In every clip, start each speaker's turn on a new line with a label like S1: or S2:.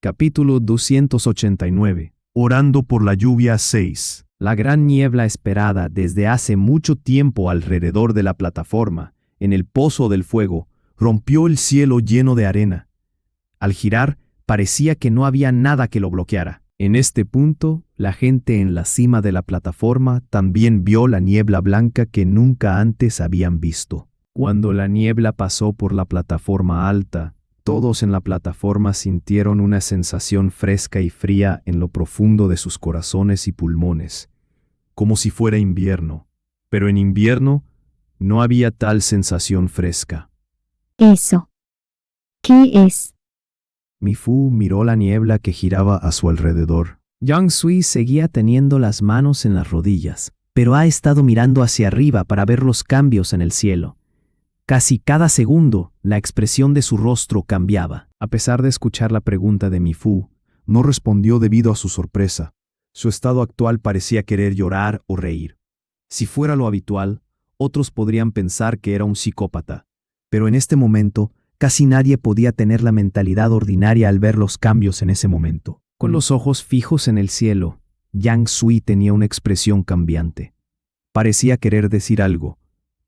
S1: Capítulo 289.
S2: Orando por la lluvia 6.
S1: La gran niebla esperada desde hace mucho tiempo alrededor de la plataforma, en el pozo del fuego, rompió el cielo lleno de arena. Al girar, parecía que no había nada que lo bloqueara. En este punto, la gente en la cima de la plataforma también vio la niebla blanca que nunca antes habían visto. Cuando la niebla pasó por la plataforma alta, todos en la plataforma sintieron una sensación fresca y fría en lo profundo de sus corazones y pulmones, como si fuera invierno. Pero en invierno no había tal sensación fresca.
S3: Eso. ¿Qué es?
S1: Mifu miró la niebla que giraba a su alrededor. Yang Sui seguía teniendo las manos en las rodillas, pero ha estado mirando hacia arriba para ver los cambios en el cielo. Casi cada segundo, la expresión de su rostro cambiaba. A pesar de escuchar la pregunta de Mifu,
S2: No respondió debido a su sorpresa. Su estado actual parecía querer llorar o reír.
S1: si fuera lo habitual, otros podrían pensar que era un psicópata. Pero en este momento, casi nadie podía tener la mentalidad ordinaria al ver los cambios en ese momento. Con los ojos fijos en el cielo, Yang Sui tenía una expresión cambiante. Parecía querer decir algo,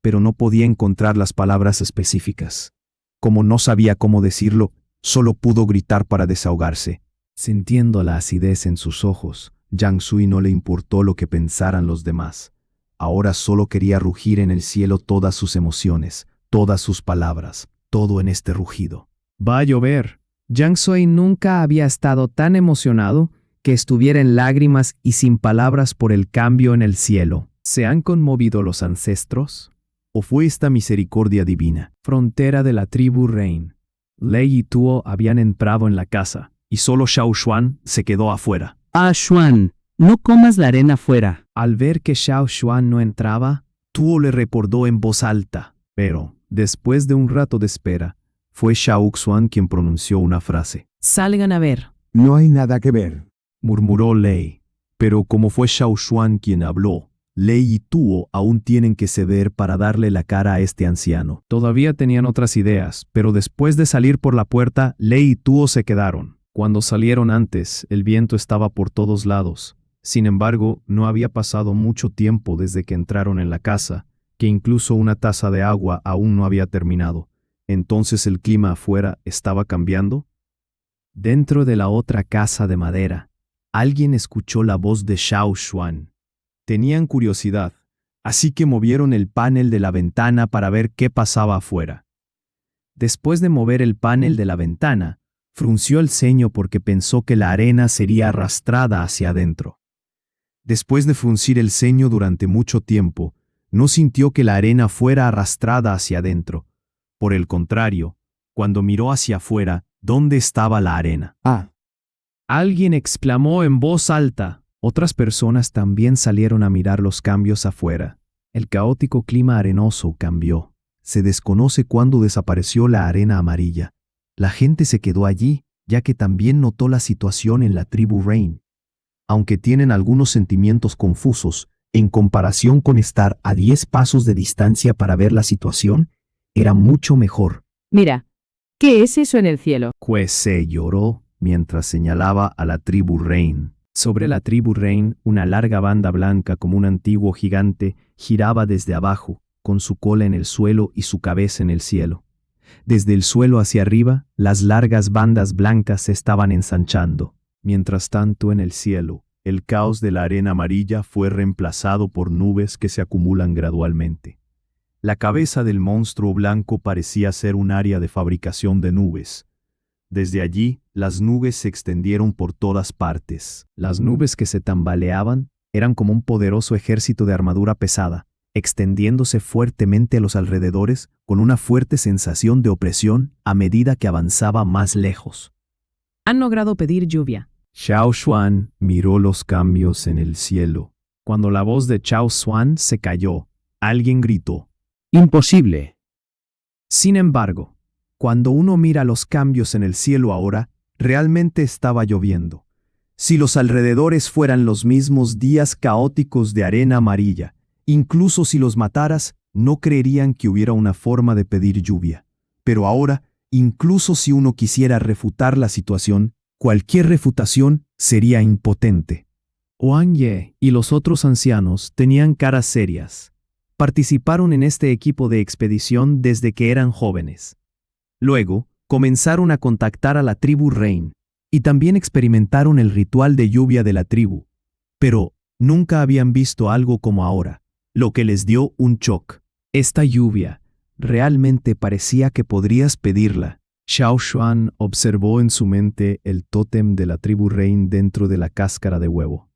S1: pero no podía encontrar las palabras específicas. Como no sabía cómo decirlo, solo pudo gritar para desahogarse. Sintiendo la acidez en sus ojos, Yang Sui no le importó lo que pensaran los demás. Ahora solo quería rugir en el cielo todas sus emociones, todas sus palabras, todo en este rugido. Va a llover. Yang Sui nunca había estado tan emocionado que estuviera en lágrimas y sin palabras por el cambio en el cielo. ¿Se han conmovido los ancestros? ¿O fue esta misericordia divina? Frontera de la tribu Rain. Lei y Tuo habían entrado en la casa, y solo Xiao Xuan se quedó afuera.
S4: Ah, Xuan, no comas la arena fuera.
S1: Al ver que Xiao Xuan no entraba, Tuo le recordó en voz alta, pero, después de un rato de espera, fue Xiao Xuan quien pronunció una frase.
S4: Salgan a ver.
S5: No hay nada que ver.
S1: Murmuró Lei, pero como fue Xiao Xuan quien habló, Lei y Tuo aún tienen que ceder para darle la cara a este anciano. Todavía tenían otras ideas, pero después de salir por la puerta, Lei y Tuo se quedaron. Cuando salieron antes, el viento estaba por todos lados. Sin embargo, no había pasado mucho tiempo desde que entraron en la casa, que incluso una taza de agua aún no había terminado. ¿Entonces el clima afuera estaba cambiando? Dentro de la otra casa de madera, alguien escuchó la voz de Xiao Xuan. Tenían curiosidad, así que movieron el panel de la ventana para ver qué pasaba afuera. Después de mover el panel de la ventana, frunció el ceño porque pensó que la arena sería arrastrada hacia adentro. Después de fruncir el ceño durante mucho tiempo, no sintió que la arena fuera arrastrada hacia adentro. Por el contrario, cuando miró hacia afuera, ¿dónde estaba la arena?
S5: Ah,
S1: Alguien exclamó en voz alta. Otras personas también salieron a mirar los cambios afuera. El caótico clima arenoso cambió. Se desconoce cuándo desapareció la arena amarilla. La gente se quedó allí, ya que también notó la situación en la tribu Rain. Aunque tienen algunos sentimientos confusos, en comparación con estar a 10 pasos de distancia para ver la situación, era mucho mejor.
S4: Mira, ¿qué es eso en el cielo?
S1: Kwese lloró mientras señalaba a la tribu Rain. Sobre la tribu Rain, una larga banda blanca como un antiguo gigante giraba desde abajo, con su cola en el suelo y su cabeza en el cielo. Desde el suelo hacia arriba, las largas bandas blancas se estaban ensanchando. Mientras tanto, en el cielo, el caos de la arena amarilla fue reemplazado por nubes que se acumulan gradualmente. La cabeza del monstruo blanco parecía ser un área de fabricación de nubes. Desde allí, las nubes se extendieron por todas partes. Las nubes que se tambaleaban eran como un poderoso ejército de armadura pesada, extendiéndose fuertemente a los alrededores con una fuerte sensación de opresión a medida que avanzaba más lejos.
S4: Han logrado pedir lluvia.
S1: Xiao Xuan miró los cambios en el cielo. Cuando la voz de Xiao Xuan se cayó, alguien gritó.
S4: Imposible.
S1: Sin embargo, cuando uno mira los cambios en el cielo ahora, realmente estaba lloviendo. Si los alrededores fueran los mismos días caóticos de arena amarilla, incluso si los mataras, no creerían que hubiera una forma de pedir lluvia. Pero ahora, incluso si uno quisiera refutar la situación,
S2: Cualquier refutación sería impotente.
S1: Wang Ye y los otros ancianos tenían caras serias. Participaron en este equipo de expedición desde que eran jóvenes. Luego, comenzaron a contactar a la tribu Rain, y también experimentaron el ritual de lluvia de la tribu. Pero nunca habían visto algo como ahora, lo que les dio un shock. Esta lluvia realmente parecía que podrías pedirla. Xiao Xuan observó en su mente el tótem de la tribu Rain dentro de la cáscara de huevo.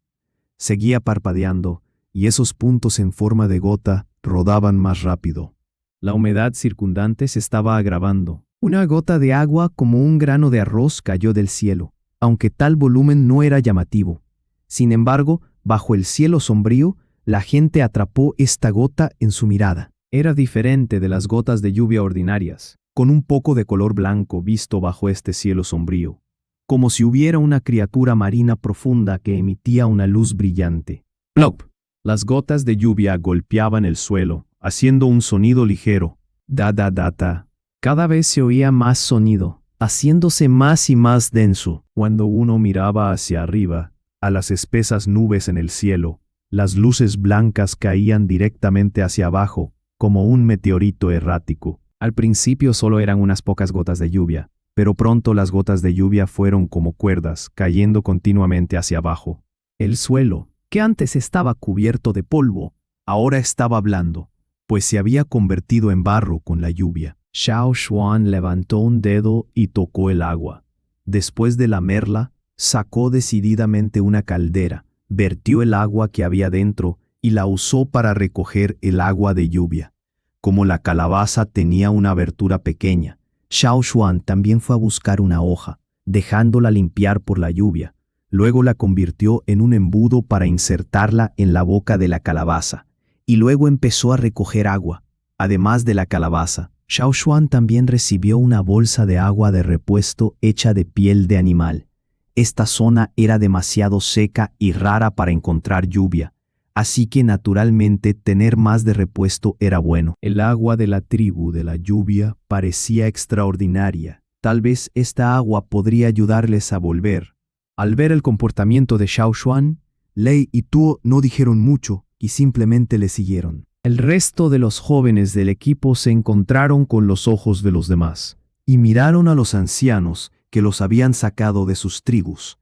S1: Seguía parpadeando, y esos puntos en forma de gota rodaban más rápido. La humedad circundante se estaba agravando. Una gota de agua como un grano de arroz cayó del cielo, aunque tal volumen no era llamativo. Sin embargo, bajo el cielo sombrío, la gente atrapó esta gota en su mirada. Era diferente de las gotas de lluvia ordinarias, con un poco de color blanco visto bajo este cielo sombrío, como si hubiera una criatura marina profunda que emitía una luz brillante. ¡Plop! Las gotas de lluvia golpeaban el suelo, haciendo un sonido ligero. Da-da-da-ta. Cada vez se oía más sonido, haciéndose más y más denso. Cuando uno miraba hacia arriba, a las espesas nubes en el cielo, las luces blancas caían directamente hacia abajo, como un meteorito errático. Al principio solo eran unas pocas gotas de lluvia, pero pronto las gotas de lluvia fueron como cuerdas, cayendo continuamente hacia abajo. El suelo, que antes estaba cubierto de polvo, ahora estaba blando, pues se había convertido en barro con la lluvia. Xiao Xuan levantó un dedo y tocó el agua. Después de lamerla, sacó decididamente una caldera, vertió el agua que había dentro y la usó para recoger el agua de lluvia. Como la calabaza tenía una abertura pequeña, Xiao Xuan también fue a buscar una hoja, dejándola limpiar por la lluvia. Luego la convirtió en un embudo para insertarla en la boca de la calabaza, y luego empezó a recoger agua. Además de la calabaza, Xiao Xuan también recibió una bolsa de agua de repuesto hecha de piel de animal. Esta zona era demasiado seca y rara para encontrar lluvia, así que naturalmente tener más de repuesto era bueno. El agua de la tribu de la lluvia parecía extraordinaria. Tal vez esta agua podría ayudarles a volver. Al ver el comportamiento de Xiao Xuan, Lei y Tuo no dijeron mucho y simplemente le siguieron. El resto de los jóvenes del equipo se encontraron con los ojos de los demás y miraron a los ancianos que los habían sacado de sus tribus.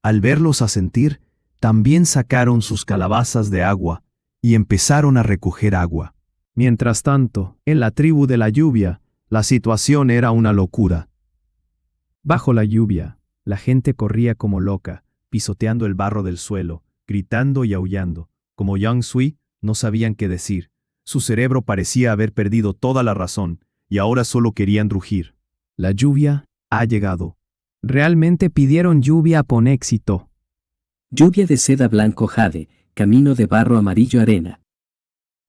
S1: Al verlos asentir, también sacaron sus calabazas de agua y empezaron a recoger agua. Mientras tanto, en la tribu de la lluvia, la situación era una locura. Bajo la lluvia, la gente corría como loca, pisoteando el barro del suelo, gritando y aullando. Como Yang Sui, no sabían qué decir. Su cerebro parecía haber perdido toda la razón, y ahora solo querían rugir. La lluvia ha llegado. Realmente pidieron lluvia con éxito.
S5: Lluvia de seda blanco jade, camino de barro amarillo arena.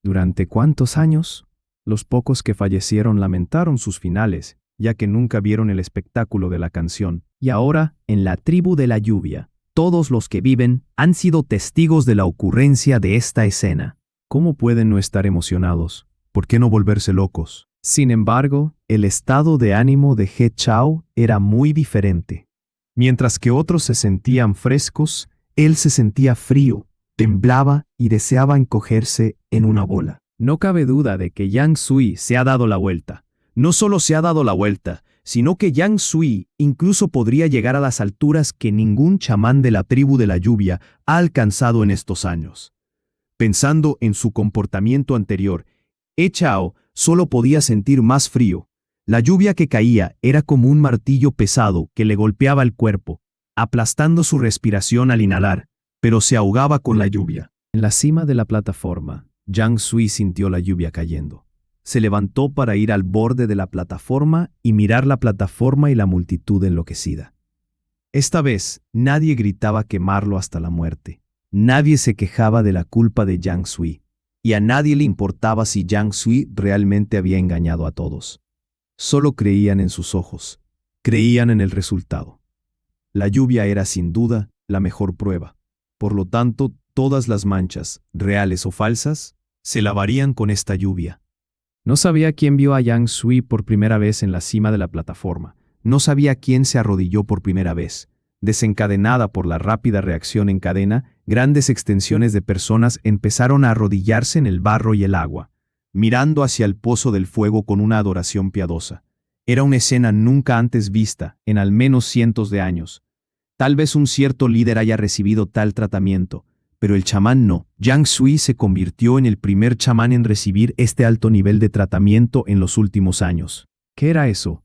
S1: ¿Durante cuántos años? Los pocos que fallecieron lamentaron sus finales, ya que nunca vieron el espectáculo de la canción. Y ahora, en la tribu de la lluvia, todos los que viven han sido testigos de la ocurrencia de esta escena. ¿Cómo pueden no estar emocionados? ¿Por qué no volverse locos? Sin embargo, el estado de ánimo de He Chao era muy diferente. Mientras que otros se sentían frescos, él se sentía frío, temblaba y deseaba encogerse en una bola. No cabe duda de que Yang Sui se ha dado la vuelta. No solo se ha dado la vuelta, sino que Yang Sui incluso podría llegar a las alturas que ningún chamán de la tribu de la lluvia ha alcanzado en estos años. Pensando en su comportamiento anterior, He Chao solo podía sentir más frío. La lluvia que caía era como un martillo pesado que le golpeaba el cuerpo, aplastando su respiración al inhalar, pero se ahogaba con la lluvia. En la cima de la plataforma, Yang Sui sintió la lluvia cayendo. Se levantó para ir al borde de la plataforma y mirar la plataforma y la multitud enloquecida. Esta vez, nadie gritaba quemarlo hasta la muerte. Nadie se quejaba de la culpa de Yang Sui, y a nadie le importaba si Yang Sui realmente había engañado a todos. Solo creían en sus ojos, creían en el resultado. La lluvia era sin duda la mejor prueba. Por lo tanto, todas las manchas, reales o falsas, se lavarían con esta lluvia. No sabía quién vio a Yang Sui por primera vez en la cima de la plataforma. No sabía quién se arrodilló por primera vez. Desencadenada por la rápida reacción en cadena, grandes extensiones de personas empezaron a arrodillarse en el barro y el agua, mirando hacia el pozo del fuego con una adoración piadosa. Era una escena nunca antes vista, en al menos cientos de años. Tal vez un cierto líder haya recibido tal tratamiento, pero el chamán no. Yang Sui se convirtió en el primer chamán en recibir este alto nivel de tratamiento en los últimos años. ¿Qué era eso?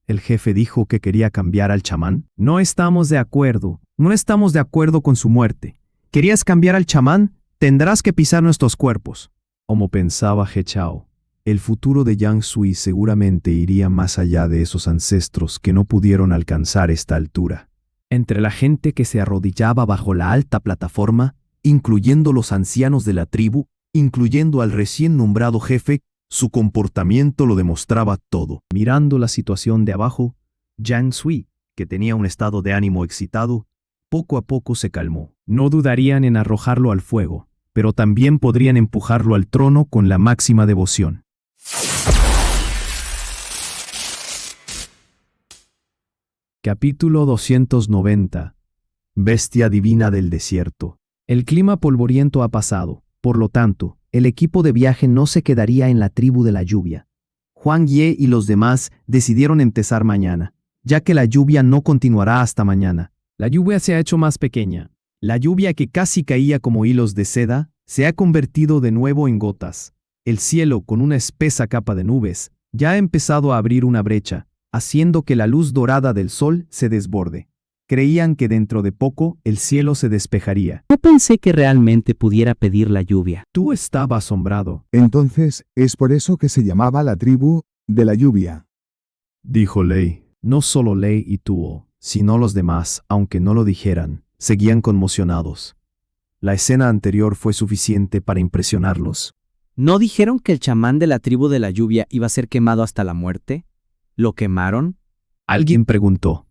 S1: ¿El jefe dijo que quería cambiar al chamán? No estamos de acuerdo. No estamos de acuerdo con su muerte. ¿Querías cambiar al chamán? Tendrás que pisar nuestros cuerpos. Como pensaba He Chao, el futuro de Yang Sui seguramente iría más allá de esos ancestros que no pudieron alcanzar esta altura. Entre la gente que se arrodillaba bajo la alta plataforma, incluyendo los ancianos de la tribu, incluyendo al recién nombrado jefe, su comportamiento lo demostraba todo. Mirando la situación de abajo, Yang Sui, que tenía un estado de ánimo excitado, poco a poco se calmó. No dudarían en arrojarlo al fuego, pero también podrían empujarlo al trono con la máxima devoción. Capítulo 290. Bestia divina del desierto. El clima polvoriento ha pasado, por lo tanto, el equipo de viaje no se quedaría en la tribu de la lluvia. Huang Ye y los demás decidieron empezar mañana, ya que la lluvia no continuará hasta mañana. La lluvia se ha hecho más pequeña. La lluvia que casi caía como hilos de seda, se ha convertido de nuevo en gotas. El cielo, con una espesa capa de nubes, ya ha empezado a abrir una brecha, haciendo que la luz dorada del sol se desborde. Creían que dentro de poco el cielo se despejaría.
S5: No pensé que realmente pudiera pedir la lluvia.
S1: Tú estabas asombrado,
S6: Entonces, es por eso que se llamaba la tribu de la lluvia.
S1: dijo Lei. No solo Lei y Tuo, sino los demás, aunque no lo dijeran, seguían conmocionados. La escena anterior fue suficiente para impresionarlos.
S7: ¿No dijeron que el chamán de la tribu de la lluvia iba a ser quemado hasta la muerte? ¿Lo quemaron?
S1: Alguien preguntó.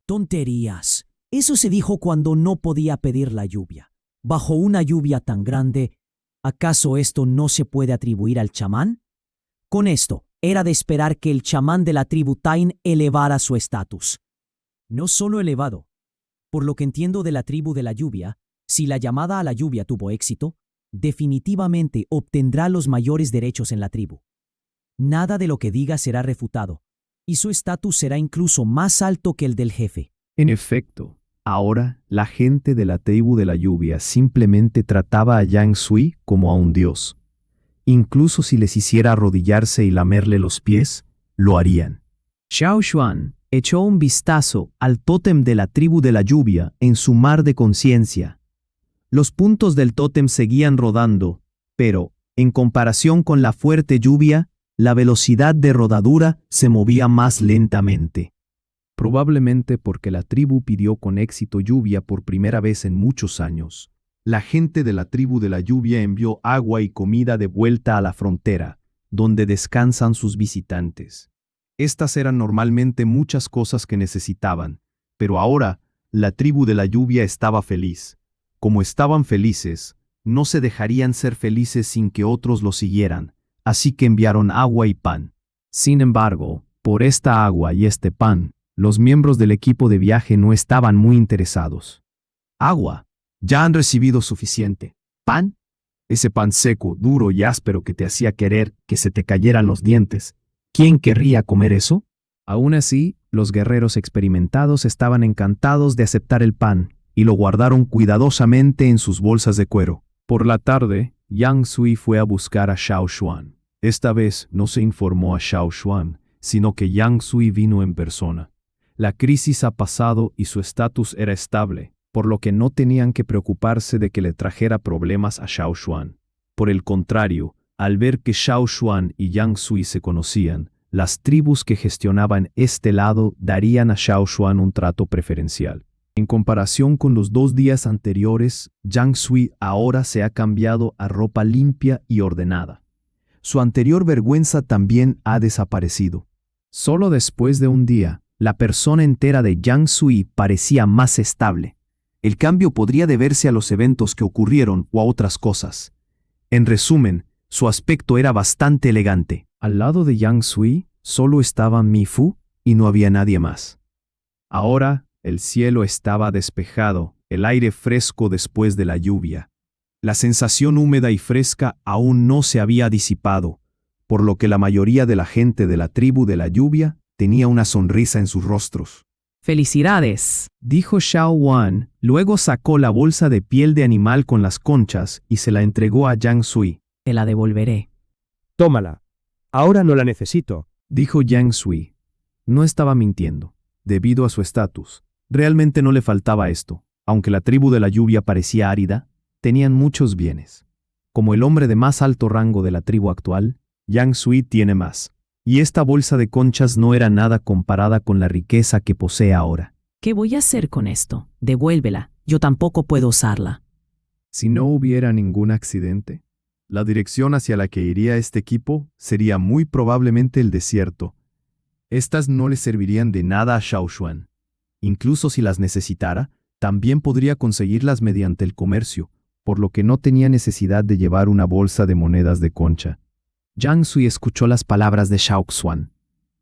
S8: Tonterías. Eso se dijo cuando no podía pedir la lluvia. Bajo una lluvia tan grande, ¿acaso esto no se puede atribuir al chamán? Con esto, era de esperar que el chamán de la tribu Tain elevara su estatus. No solo elevado. Por lo que entiendo de la tribu de la lluvia, si la llamada a la lluvia tuvo éxito, definitivamente obtendrá los mayores derechos en la tribu. Nada de lo que diga será refutado, y su estatus será incluso más alto que el del jefe.
S1: En efecto, ahora la gente de la tribu de la lluvia simplemente trataba a Yang Sui como a un dios. Incluso si les hiciera arrodillarse y lamerle los pies, lo harían. Xiao Xuan echó un vistazo al tótem de la tribu de la lluvia en su mar de conciencia. Los puntos del tótem seguían rodando, pero, en comparación con la fuerte lluvia, la velocidad de rodadura se movía más lentamente. Probablemente porque la tribu pidió con éxito lluvia por primera vez en muchos años. La gente de la tribu de la lluvia envió agua y comida de vuelta a la frontera, donde descansan sus visitantes. Estas eran normalmente muchas cosas que necesitaban, pero ahora la tribu de la lluvia estaba feliz. Como estaban felices, no se dejarían ser felices sin que otros lo siguieran, así que enviaron agua y pan. Sin embargo, por esta agua y este pan, los miembros del equipo de viaje no estaban muy interesados. Agua, ya han recibido suficiente. ¿Pan? Ese pan seco, duro y áspero que te hacía querer que se te cayeran los dientes. ¿Quién querría comer eso? Aún así, los guerreros experimentados estaban encantados de aceptar el pan y lo guardaron cuidadosamente en sus bolsas de cuero. Por la tarde, Yang Sui fue a buscar a Xiao Xuan. Esta vez no se informó a Xiao Xuan, sino que Yang Sui vino en persona. La crisis ha pasado y su estatus era estable, por lo que no tenían que preocuparse de que le trajera problemas a Xiao Xuan. Por el contrario, al ver que Xiao Xuan y Yang Sui se conocían, las tribus que gestionaban este lado darían a Xiao Xuan un trato preferencial. En comparación con los 2 días anteriores, Yang Sui ahora se ha cambiado a ropa limpia y ordenada. Su anterior vergüenza también ha desaparecido. Solo después de un día, la persona entera de Yang Sui parecía más estable. El cambio podría deberse a los eventos que ocurrieron o a otras cosas. En resumen, su aspecto era bastante elegante. Al lado de Yang Sui, solo estaba Mi Fu y no había nadie más. Ahora, El cielo estaba despejado, el aire fresco después de la lluvia. La sensación húmeda y fresca aún no se había disipado, por lo que la mayoría de la gente de la tribu de la lluvia tenía una sonrisa en sus rostros.
S4: ¡Felicidades!
S1: Dijo Xiao Wan, luego sacó la bolsa de piel de animal con las conchas y se la entregó a Yang Sui.
S4: Te la devolveré.
S9: Tómala. Ahora no la necesito.
S1: Dijo Yang Sui. No estaba mintiendo, debido a su estatus. Realmente no le faltaba esto. Aunque la tribu de la lluvia parecía árida, tenían muchos bienes. Como el hombre de más alto rango de la tribu actual, Yang Sui tiene más. Y esta bolsa de conchas no era nada comparada con la riqueza que posee ahora.
S4: ¿Qué voy a hacer con esto? Devuélvela. Yo tampoco puedo usarla.
S1: Si no hubiera ningún accidente, la dirección hacia la que iría este equipo sería muy probablemente el desierto. Estas no le servirían de nada a Xiao Xuan. Incluso si las necesitara, también podría conseguirlas mediante el comercio, por lo que no tenía necesidad de llevar una bolsa de monedas de concha. Yang Sui escuchó las palabras de Xiao Xuan.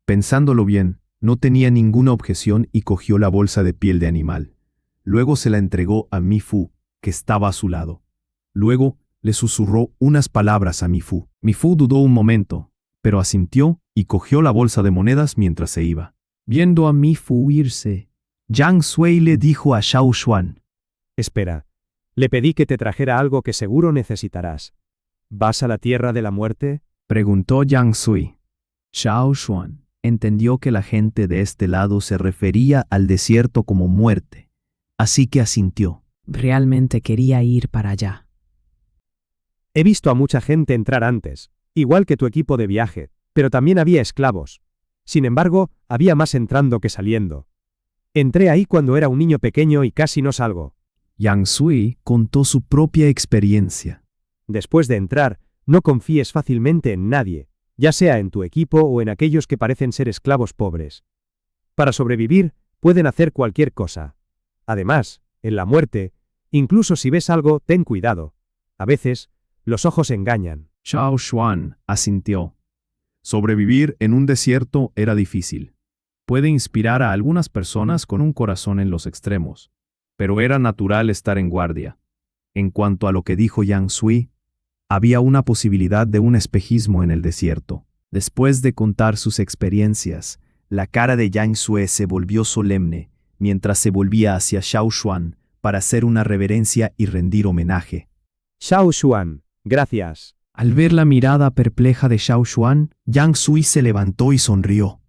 S1: Pensándolo bien, no tenía ninguna objeción y cogió la bolsa de piel de animal. Luego se la entregó a Mi Fu, que estaba a su lado. Luego le susurró unas palabras a Mi Fu. Mi Fu dudó un momento, pero asintió y cogió la bolsa de monedas mientras se iba. Viendo a Mi Fu irse, Yang Sui le dijo a Xiao Xuan.
S9: Espera. Le pedí que te trajera algo que seguro necesitarás. ¿Vas a la tierra de la muerte?
S1: Preguntó Yang Sui. Xiao Xuan entendió que la gente de este lado se refería al desierto como muerte, así que asintió.
S4: Realmente quería ir para allá.
S9: He visto a mucha gente entrar antes, igual que tu equipo de viaje, pero también había esclavos. Sin embargo, había más entrando que saliendo. Entré ahí cuando era un niño pequeño y casi no salgo.
S1: Yang Sui contó su propia experiencia.
S9: Después de entrar, no confíes fácilmente en nadie, ya sea en tu equipo o en aquellos que parecen ser esclavos pobres. Para sobrevivir, pueden hacer cualquier cosa. Además, en la muerte, incluso si ves algo, ten cuidado. A veces, los ojos engañan.
S1: Xiao Xuan asintió. Sobrevivir en un desierto era difícil. Puede inspirar a algunas personas con un corazón en los extremos, pero era natural estar en guardia. En cuanto a lo que dijo Yang Sui, había una posibilidad de un espejismo en el desierto. Después de contar sus experiencias, la cara de Yang Sui se volvió solemne, mientras se volvía hacia Xiao Xuan para hacer una reverencia y rendir homenaje.
S9: Xiao Xuan, gracias.
S1: Al ver la mirada perpleja de Xiao Xuan, Yang Sui se levantó y sonrió.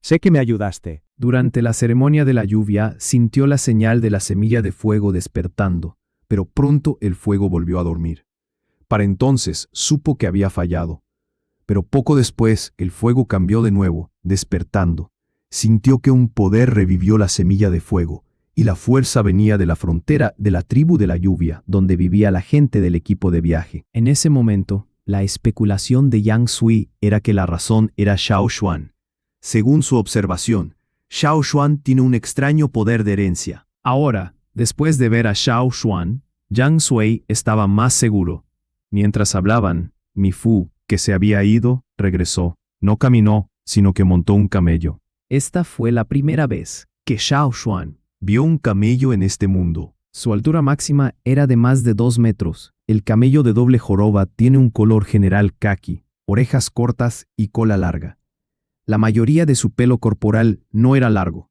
S9: Sé que me ayudaste.
S1: Durante la ceremonia de la lluvia, sintió la señal de la semilla de fuego despertando, pero pronto el fuego volvió a dormir. Para entonces supo que había fallado. Pero poco después el fuego cambió de nuevo, despertando. Sintió que un poder revivió la semilla de fuego, y la fuerza venía de la frontera de la tribu de la lluvia, donde vivía la gente del equipo de viaje. En ese momento, la especulación de Yang Sui era que la razón era Xiao Xuan. Según su observación, Xiao Xuan tiene un extraño poder de herencia. Ahora, después de ver a Xiao Xuan, Yang Sui estaba más seguro. Mientras hablaban, Mi Fu, que se había ido, regresó. No caminó, sino que montó un camello. Esta fue la primera vez que Xiao Xuan vio un camello en este mundo. Su altura máxima era de más de 2 metros. El camello de doble joroba tiene un color general caqui, orejas cortas y cola larga. La mayoría de su pelo corporal no era largo.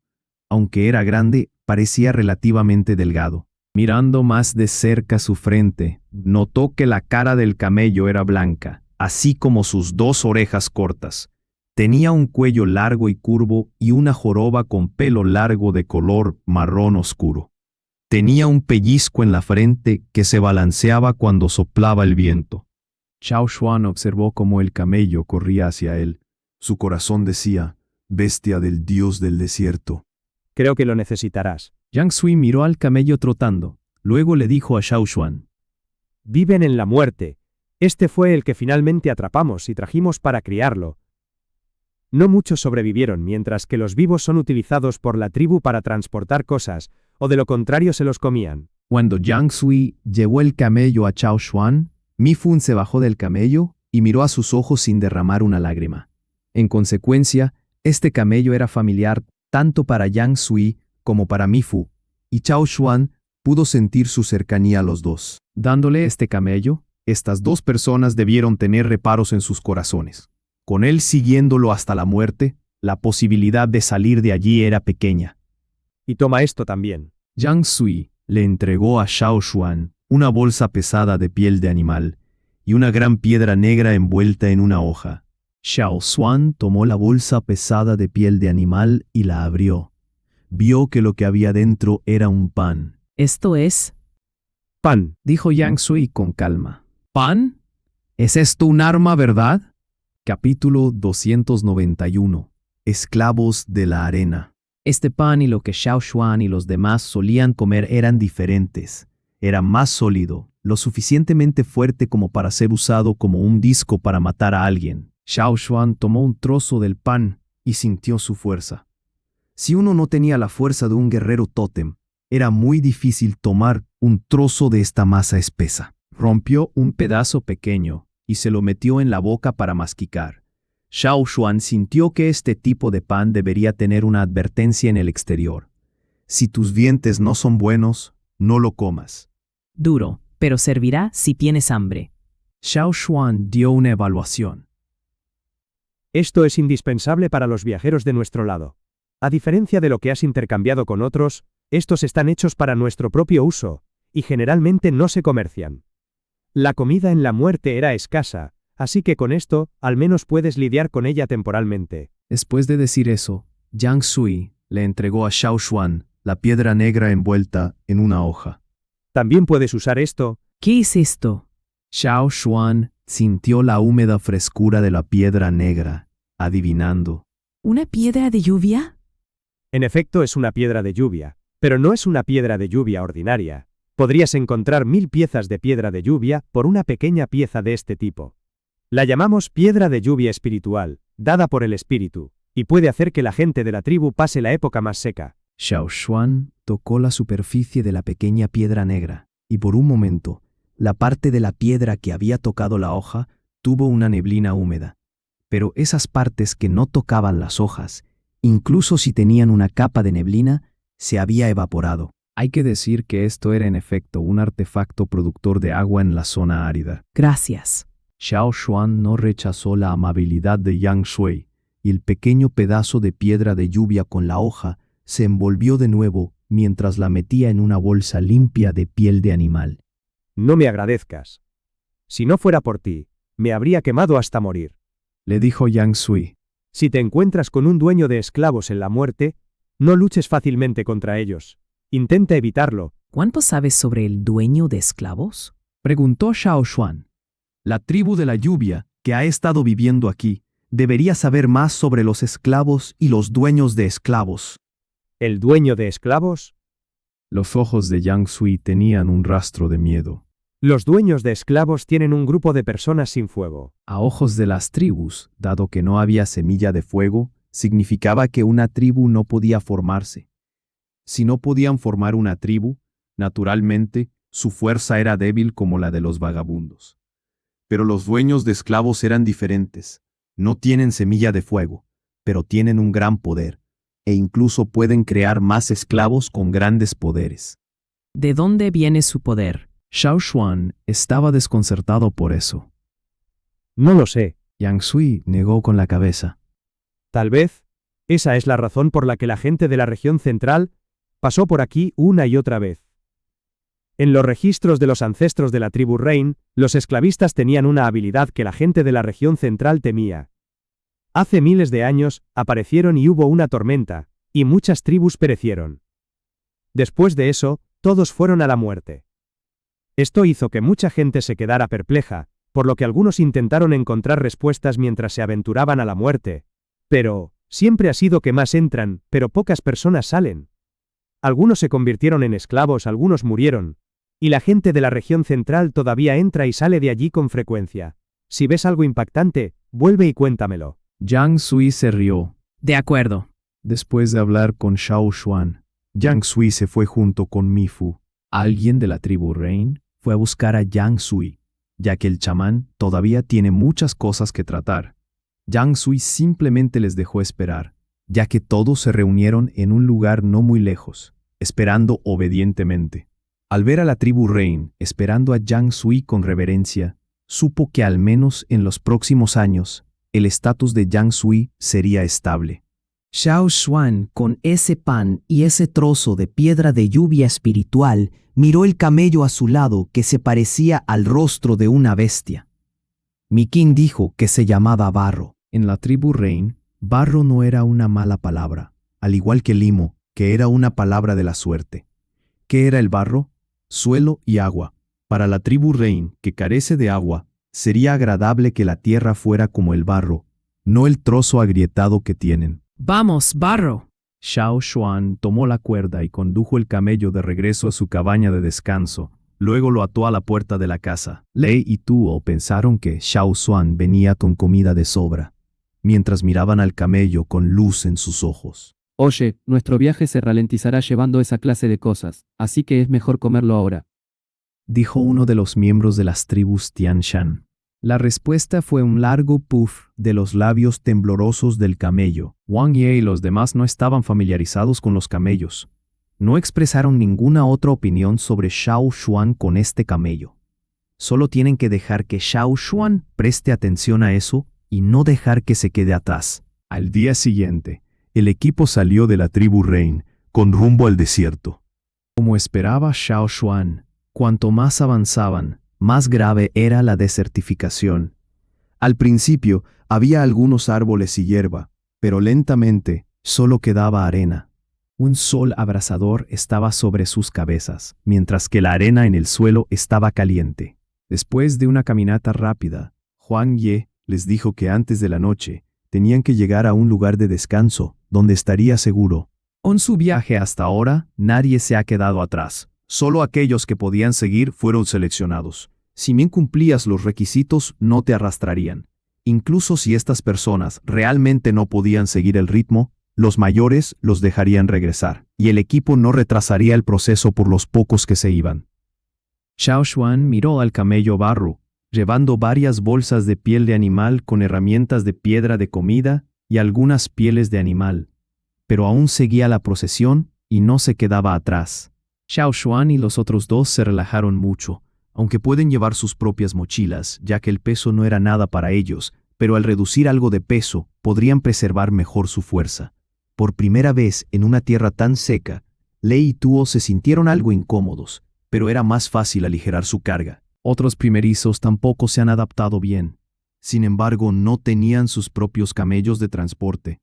S1: Aunque era grande, parecía relativamente delgado. Mirando más de cerca su frente, notó que la cara del camello era blanca, así como sus 2 orejas cortas. Tenía un cuello largo y curvo y una joroba con pelo largo de color marrón oscuro. Tenía un pellizco en la frente que se balanceaba cuando soplaba el viento. Xiao Xuan observó cómo el camello corría hacia él. Su corazón decía, bestia del dios del desierto.
S9: Creo que lo necesitarás.
S1: Yang Sui miró al camello trotando. Luego le dijo a Xiao Xuan.
S9: Viven en la muerte. Este fue el que finalmente atrapamos y trajimos para criarlo. No muchos sobrevivieron, mientras que los vivos son utilizados por la tribu para transportar cosas, o de lo contrario se los comían.
S1: Cuando Yang Sui llevó el camello a Xiao Xuan, Mi Fu se bajó del camello y miró a sus ojos sin derramar una lágrima. En consecuencia, este camello era familiar tanto para Yang Sui
S2: como para Mifu, y Chao Xuan pudo sentir su cercanía a los dos.
S1: Dándole este camello, estas dos personas debieron tener reparos en sus corazones. Con él siguiéndolo hasta la muerte, la posibilidad de salir de allí era pequeña.
S9: Y toma esto también.
S1: Yang Sui le entregó a Xiao Xuan una bolsa pesada de piel de animal y una gran piedra negra envuelta en una hoja. Xiao Xuan tomó la bolsa pesada de piel de animal y la abrió. Vio que lo que había dentro era un pan.
S4: Esto es...
S9: Pan.
S1: Dijo Yang Sui con calma. ¿Pan? ¿Es esto un arma, verdad? Capítulo 291. Esclavos de la arena. Este pan y lo que Xiao Xuan y los demás solían comer eran diferentes. Era más sólido, lo suficientemente fuerte como para ser usado como un disco para matar a alguien. Xiao Xuan tomó un trozo del pan y sintió su fuerza. Si uno no tenía la fuerza de un guerrero tótem, era muy difícil tomar un trozo de esta masa espesa. Rompió un pedazo pequeño y se lo metió en la boca para mascar. Xiao Xuan sintió que este tipo de pan debería tener una advertencia en el exterior. Si tus dientes no son buenos, no lo comas.
S4: Duro, pero servirá si tienes hambre.
S1: Xiao Xuan dio una evaluación.
S9: Esto es indispensable para los viajeros de nuestro lado. A diferencia de lo que has intercambiado con otros, estos están hechos para nuestro propio uso, y generalmente no se comercian. La comida en la muerte era escasa, así que con esto, al menos puedes lidiar con ella temporalmente.
S1: Después de decir eso, Yang Sui le entregó a Xiao Xuan la piedra negra envuelta en una hoja.
S9: También puedes usar esto.
S4: ¿Qué es esto?
S1: Xiao Xuan sintió la húmeda frescura de la piedra negra, adivinando.
S4: ¿Una piedra de lluvia?
S9: En efecto, es una piedra de lluvia, pero no es una piedra de lluvia ordinaria. Podrías encontrar 1000 piezas de piedra de lluvia por una pequeña pieza de este tipo. La llamamos piedra de lluvia espiritual, dada por el espíritu, y puede hacer que la gente de la tribu pase la época más seca.
S1: Xiao Xuan tocó la superficie de la pequeña piedra negra, y por un momento, la parte de la piedra que había tocado la hoja tuvo una neblina húmeda. Pero esas partes que no tocaban las hojas, incluso si tenían una capa de neblina, se había evaporado. Hay que decir que esto era en efecto un artefacto productor de agua en la zona árida.
S4: Gracias.
S1: Xiao Xuan no rechazó la amabilidad de Yang Sui, y el pequeño pedazo de piedra de lluvia con la hoja se envolvió de nuevo mientras la metía en una bolsa limpia de piel de animal.
S9: No me agradezcas. Si no fuera por ti, me habría quemado hasta morir.
S1: Le dijo Yang Sui.
S9: Si te encuentras con un dueño de esclavos en la muerte, no luches fácilmente contra ellos. Intenta evitarlo.
S4: ¿Cuánto sabes sobre el dueño de esclavos?
S1: Preguntó Xiao Xuan. La tribu de la lluvia, que ha estado viviendo aquí, debería saber más sobre los esclavos y los dueños de esclavos.
S9: ¿El dueño de esclavos?
S1: Los ojos de Yang Sui tenían un rastro de miedo.
S9: Los dueños de esclavos tienen un grupo de personas sin fuego.
S1: A ojos de las tribus, dado que no había semilla de fuego, significaba que una tribu no podía formarse. Si no podían formar una tribu, naturalmente, su fuerza era débil como la de los vagabundos. Pero los dueños de esclavos eran diferentes. No tienen semilla de fuego, pero tienen un gran poder, e incluso pueden crear más esclavos con grandes poderes.
S4: ¿De dónde viene su poder?
S1: Xiao Xuan estaba desconcertado por eso.
S9: No lo sé.
S1: Yang Sui negó con la cabeza.
S9: Tal vez, esa es la razón por la que la gente de la región central pasó por aquí una y otra vez. En los registros de los ancestros de la tribu Rein, los esclavistas tenían una habilidad que la gente de la región central temía. Hace miles de años, aparecieron y hubo una tormenta, y muchas tribus perecieron. Después de eso, todos fueron a la muerte. Esto hizo que mucha gente se quedara perpleja, por lo que algunos intentaron encontrar respuestas mientras se aventuraban a la muerte. Pero, siempre ha sido que más entran, pero pocas personas salen. Algunos se convirtieron en esclavos, algunos murieron. Y la gente de la región central todavía entra y sale de allí con frecuencia. Si ves algo impactante, vuelve y cuéntamelo.
S1: Yang Sui se rió.
S4: De acuerdo.
S1: Después de hablar con Xiao Xuan, Yang Sui se fue junto con Mifu. Alguien de la tribu Rein fue a buscar a Yang Sui, ya que el chamán todavía tiene muchas cosas que tratar. Yang Sui simplemente les dejó esperar, ya que todos se reunieron en un lugar no muy lejos, esperando obedientemente. Al ver a la tribu Rein esperando a Yang Sui con reverencia, supo que al menos en los próximos años, el estatus de Yang Sui sería estable.
S8: Xiao Xuan, con ese pan y ese trozo de piedra de lluvia espiritual, miró el camello a su lado que se parecía al rostro de una bestia. Mi king dijo que se llamaba Barro.
S1: En la tribu Rein, barro no era una mala palabra, al igual que limo, que era una palabra de la suerte. ¿Qué era el barro? Suelo y agua. Para la tribu Rein, que carece de agua, sería agradable que la tierra fuera como el barro, no el trozo agrietado que tienen.
S4: Vamos, Barro.
S1: Xiao Xuan tomó la cuerda y condujo el camello de regreso a su cabaña de descanso. Luego lo ató a la puerta de la casa. Lei y Tuo pensaron que Xiao Xuan venía con comida de sobra, mientras miraban al camello con luz en sus ojos.
S10: Oye, nuestro viaje se ralentizará llevando esa clase de cosas, así que es mejor comerlo ahora,
S1: dijo uno de los miembros de las tribus Tian Shan. La respuesta fue un largo puff de los labios temblorosos del camello. Wang Ye y los demás no estaban familiarizados con los camellos. No expresaron ninguna otra opinión sobre Xiao Xuan con este camello. Solo tienen que dejar que Xiao Xuan preste atención a eso y no dejar que se quede atrás. Al día siguiente, el equipo salió de la tribu Rein con rumbo al desierto. Como esperaba Xiao Xuan, cuanto más avanzaban, más grave era la desertificación. Al principio había algunos árboles y hierba, pero lentamente solo quedaba arena. Un sol abrasador estaba sobre sus cabezas, mientras que la arena en el suelo estaba caliente. Después de una caminata rápida, Huang Ye les dijo que antes de la noche tenían que llegar a un lugar de descanso donde estaría seguro. En su viaje hasta ahora, nadie se ha quedado atrás. Solo aquellos que podían seguir fueron seleccionados. Si bien cumplías los requisitos, no te arrastrarían. Incluso si estas personas realmente no podían seguir el ritmo, los mayores los dejarían regresar, y el equipo no retrasaría el proceso por los pocos que se iban. Xiao Xuan miró al camello Barro, llevando varias bolsas de piel de animal con herramientas de piedra de comida y algunas pieles de animal, pero aún seguía la procesión y no se quedaba atrás. Xiao Xuan y los otros dos se relajaron mucho, aunque pueden llevar sus propias mochilas, ya que el peso no era nada para ellos, pero al reducir algo de peso, podrían preservar mejor su fuerza. Por primera vez en una tierra tan seca, Lei y Tuo se sintieron algo incómodos, pero era más fácil aligerar su carga. Otros primerizos tampoco se han adaptado bien. Sin embargo, no tenían sus propios camellos de transporte.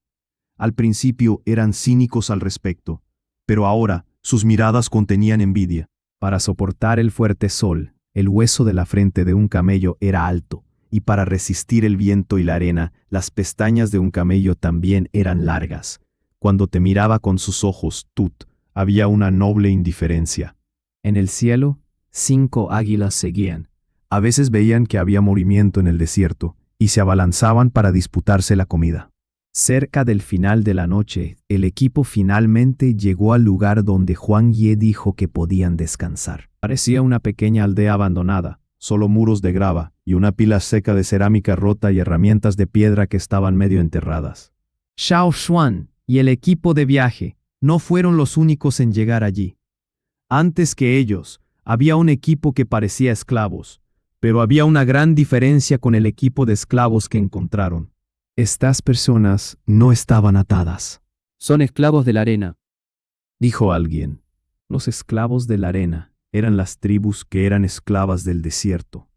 S1: Al principio eran cínicos al respecto, pero ahora sus miradas contenían envidia. Para soportar el fuerte sol, el hueso de la frente de un camello era alto, y para resistir el viento y la arena, las pestañas de un camello también eran largas. Cuando te miraba con sus ojos, Tut, había una noble indiferencia. En el cielo, 5 águilas seguían. A veces veían que había movimiento en el desierto, y se abalanzaban para disputarse la comida. Cerca del final de la noche, el equipo finalmente llegó al lugar donde Huang Ye dijo que podían descansar. Parecía una pequeña aldea abandonada, solo muros de grava y una pila seca de cerámica rota y herramientas de piedra que estaban medio enterradas. Xiao Xuan y el equipo de viaje no fueron los únicos en llegar allí. Antes que ellos, había un equipo que parecía esclavos, pero había una gran diferencia con el equipo de esclavos que encontraron. Estas personas no estaban atadas,
S10: son esclavos de la arena.
S1: dijo alguien. Los esclavos de la arena eran las tribus que eran esclavas del desierto.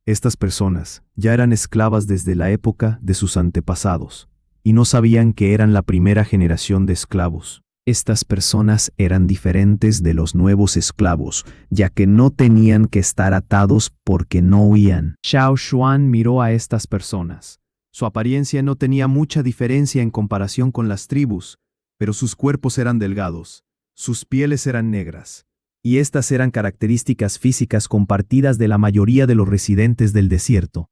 S1: Estas personas ya eran esclavas desde la época de sus antepasados, y no sabían que eran la primera generación de esclavos. Estas personas eran diferentes de los nuevos esclavos, ya que no tenían que estar atados porque no huían. Xiao Xuan miró a estas personas. Su apariencia no tenía mucha diferencia en comparación con las tribus, pero sus cuerpos eran delgados, sus pieles eran negras, y estas eran características físicas compartidas de la mayoría de los residentes del desierto.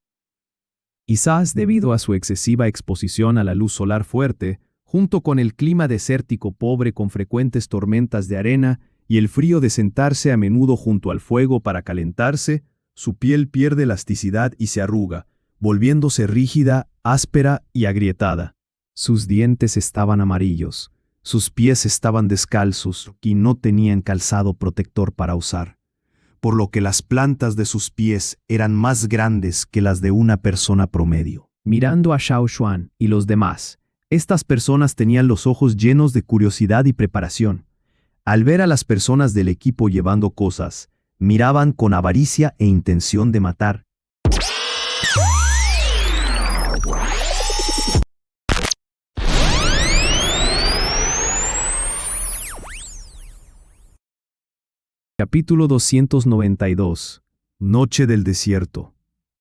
S1: Quizás debido a su excesiva exposición a la luz solar fuerte, junto con el clima desértico pobre con frecuentes tormentas de arena y el frío de sentarse a menudo junto al fuego para calentarse, su piel pierde elasticidad y se arruga, volviéndose rígida, áspera y agrietada. Sus dientes estaban amarillos, sus pies estaban descalzos y no tenían calzado protector para usar, por lo que las plantas de sus pies eran más grandes que las de una persona promedio. Mirando a Xiao Xuan y los demás, estas personas tenían los ojos llenos de curiosidad y preparación. Al ver a las personas del equipo llevando cosas, miraban con avaricia e intención de matar. Capítulo 292. Noche del desierto.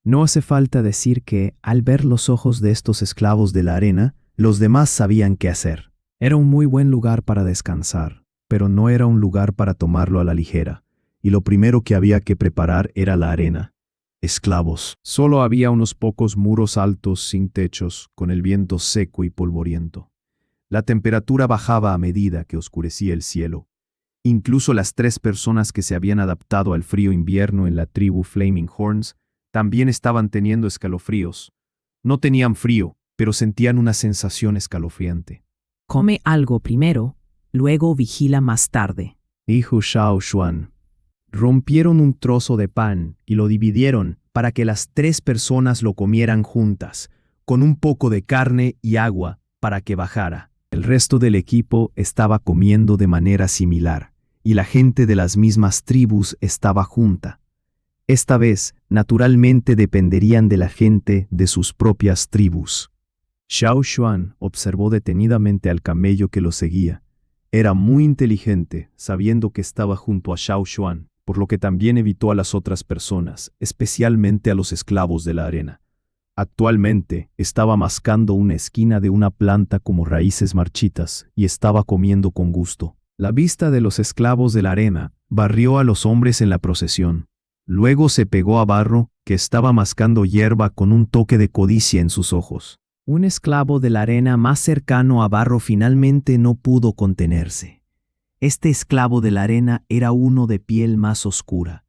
S1: No hace falta decir que, al ver los ojos de estos esclavos de la arena, los demás sabían qué hacer. Era un muy buen lugar para descansar, pero no era un lugar para tomarlo a la ligera, y lo primero que había que preparar era la arena. Esclavos. Solo había unos pocos muros altos sin techos, con el viento seco y polvoriento. La temperatura bajaba a medida que oscurecía el cielo. Incluso las 3 personas que se habían adaptado al frío invierno en la tribu Flaming Horns también estaban teniendo escalofríos. No tenían frío, pero sentían una sensación escalofriante.
S4: Come algo primero, luego vigila más tarde.
S1: Dijo Xiao Xuan. Rompieron un trozo de pan y lo dividieron para que las 3 personas lo comieran juntas, con un poco de carne y agua para que bajara. El resto del equipo estaba comiendo de manera similar, y la gente de las mismas tribus estaba junta. Esta vez, naturalmente dependerían de la gente de sus propias tribus. Xiao Xuan observó detenidamente al camello que lo seguía. Era muy inteligente, sabiendo que estaba junto a Xiao Xuan, por lo que también evitó a las otras personas, especialmente a los esclavos de la arena. Actualmente, estaba mascando una esquina de una planta como raíces marchitas y estaba comiendo con gusto. La vista de los esclavos de la arena barrió a los hombres en la procesión. Luego se pegó a Barro, que estaba mascando hierba con un toque de codicia en sus ojos. Un esclavo de la arena más cercano a Barro finalmente no pudo contenerse. Este esclavo de la arena era uno de piel más oscura.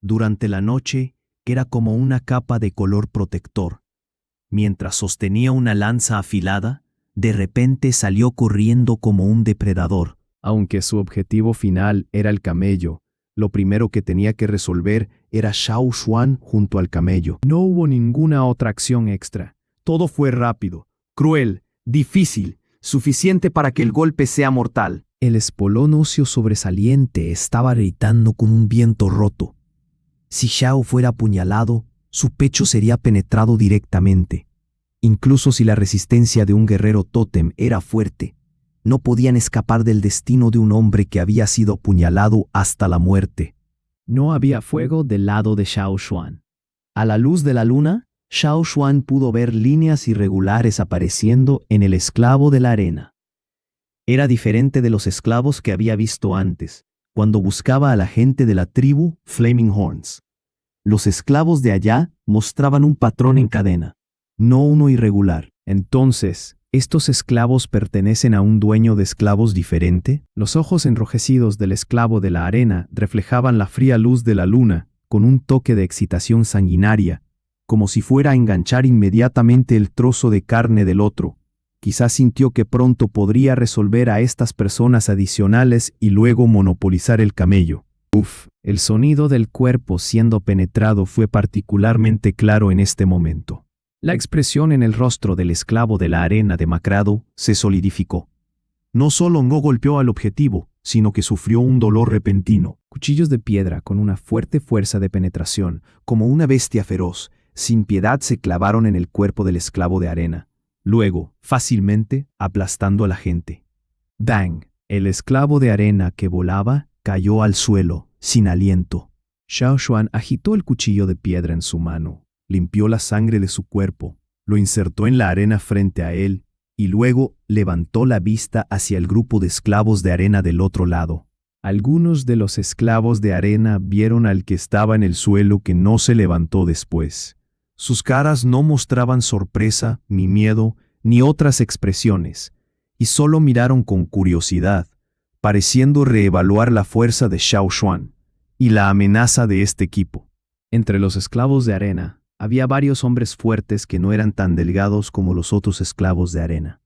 S1: Durante la noche, era como una capa de color protector. Mientras sostenía una lanza afilada, de repente salió corriendo como un depredador. Aunque su objetivo final era el camello, lo primero que tenía que resolver era Xiao Xuan junto al camello. No hubo ninguna otra acción extra. Todo fue rápido, cruel, difícil, suficiente para que el golpe sea mortal. El espolón óseo sobresaliente estaba gritando con un viento roto. Si Xiao fuera apuñalado, su pecho sería penetrado directamente. Incluso si la resistencia de un guerrero tótem era fuerte, no podían escapar del destino de un hombre que había sido apuñalado hasta la muerte. No había fuego del lado de Xiao Xuan. A la luz de la luna, Xiao Xuan pudo ver líneas irregulares apareciendo en el esclavo de la arena. Era diferente de los esclavos que había visto antes, cuando buscaba a la gente de la tribu Flaming Horns. Los esclavos de allá mostraban un patrón en cadena, no uno irregular. Entonces, ¿estos esclavos pertenecen a un dueño de esclavos diferente? Los ojos enrojecidos del esclavo de la arena reflejaban la fría luz de la luna con un toque de excitación sanguinaria, como si fuera a enganchar inmediatamente el trozo de carne del otro. Quizás sintió que pronto podría resolver a estas personas adicionales y luego monopolizar el camello. Uf, el sonido del cuerpo siendo penetrado fue particularmente claro en este momento. La expresión en el rostro del esclavo de la arena demacrado se solidificó. No solo no golpeó al objetivo, sino que sufrió un dolor repentino. Cuchillos de piedra con una fuerte fuerza de penetración, como una bestia feroz, sin piedad se clavaron en el cuerpo del esclavo de arena. Luego, fácilmente, aplastando a la gente. ¡Bang! El esclavo de arena que volaba cayó al suelo, sin aliento. Xiao Xuan agitó el cuchillo de piedra en su mano, limpió la sangre de su cuerpo, lo insertó en la arena frente a él, y luego levantó la vista hacia el grupo de esclavos de arena del otro lado. Algunos de los esclavos de arena vieron al que estaba en el suelo que no se levantó después. Sus caras no mostraban sorpresa, ni miedo, ni otras expresiones, y solo miraron con curiosidad, pareciendo reevaluar la fuerza de Xiao Xuan y la amenaza de este equipo. Entre los esclavos de arena, había varios hombres fuertes que no eran tan delgados como los otros esclavos de arena.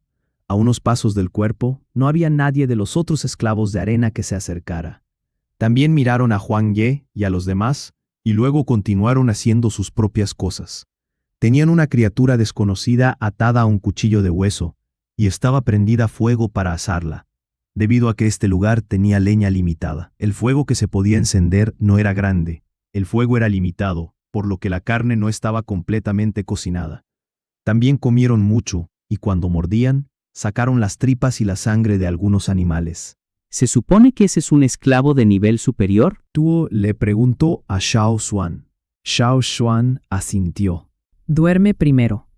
S1: A unos pasos del cuerpo, no había nadie de los otros esclavos de arena que se acercara. También miraron a Huang Ye y a los demás, y luego continuaron haciendo sus propias cosas. Tenían una criatura desconocida atada a un cuchillo de hueso, y estaba prendida a fuego para asarla, debido a que este lugar tenía leña limitada. El fuego que se podía encender no era grande, el fuego era limitado, por lo que la carne no estaba completamente cocinada. También comieron mucho, y cuando mordían, sacaron las tripas y la sangre de algunos animales.
S7: ¿Se supone que ese es un esclavo de nivel superior?
S1: Tuo le preguntó a Xiao Xuan. Xiao Xuan asintió.
S4: Duerme primero.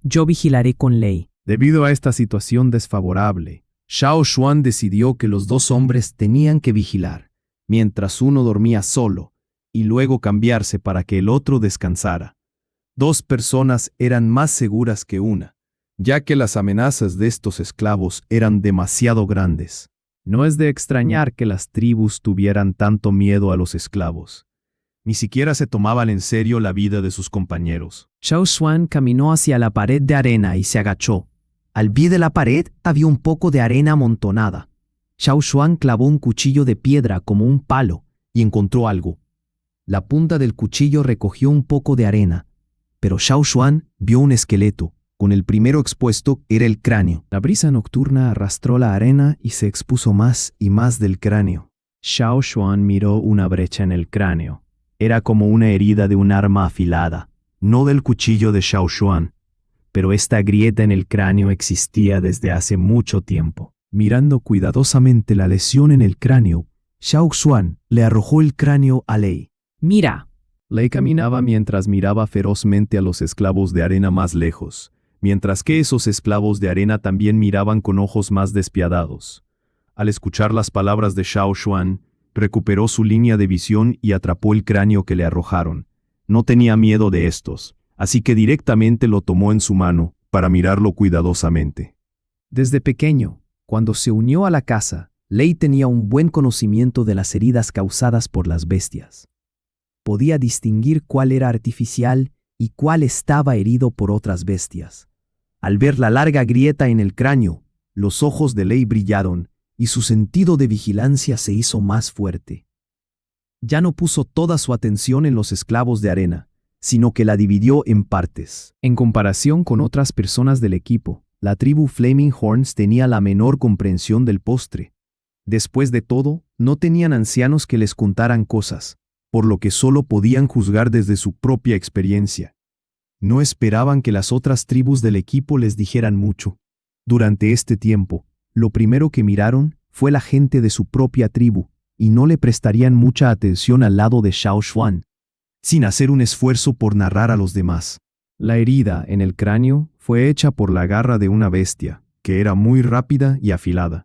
S4: Yo vigilaré con Lei.
S1: Debido a esta situación desfavorable, Xiao Xuan decidió que los dos hombres tenían que vigilar, mientras uno dormía solo, y luego cambiarse para que el otro descansara. Dos personas eran más seguras que una, ya que las amenazas de estos esclavos eran demasiado grandes. No es de extrañar que las tribus tuvieran tanto miedo a los esclavos. Ni siquiera se tomaban en serio la vida de sus compañeros.
S8: Xiao Xuan caminó hacia la pared de arena y se agachó. Al pie de la pared había un poco de arena amontonada. Xiao Xuan clavó un cuchillo de piedra como un palo y encontró algo. La punta del cuchillo recogió un poco de arena, pero Xiao Xuan vio un esqueleto. Con el primero expuesto era el cráneo.
S1: La brisa nocturna arrastró la arena y se expuso más y más del cráneo. Xiao Xuan miró una brecha en el cráneo. Era como una herida de un arma afilada, no del cuchillo de Xiao Xuan. Pero esta grieta en el cráneo existía desde hace mucho tiempo. Mirando cuidadosamente la lesión en el cráneo, Xiao Xuan le arrojó el cráneo a Lei.
S4: Mira.
S1: Lei caminaba mientras miraba ferozmente a los esclavos de arena más lejos, mientras que esos esclavos de arena también miraban con ojos más despiadados. Al escuchar las palabras de Xiao Xuan, recuperó su línea de visión y atrapó el cráneo que le arrojaron. No tenía miedo de estos, así que directamente lo tomó en su mano para mirarlo cuidadosamente.
S8: Desde pequeño, cuando se unió a la casa, Lei tenía un buen conocimiento de las heridas causadas por las bestias. Podía distinguir cuál era artificial y cuál estaba herido por otras bestias. Al ver la larga grieta en el cráneo, los ojos de Lei brillaron y su sentido de vigilancia se hizo más fuerte. Ya no puso toda su atención en los esclavos de arena, sino que la dividió en partes.
S1: En comparación con otras personas del equipo, la tribu Flaming Horns tenía la menor comprensión del postre. Después de todo, no tenían ancianos que les contaran cosas, por lo que solo podían juzgar desde su propia experiencia. No esperaban que las otras tribus del equipo les dijeran mucho. Durante este tiempo, lo primero que miraron fue la gente de su propia tribu, y no le prestarían mucha atención al lado de Xiao Xuan, sin hacer un esfuerzo por narrar a los demás. La herida en el cráneo fue hecha por la garra de una bestia, que era muy rápida y afilada.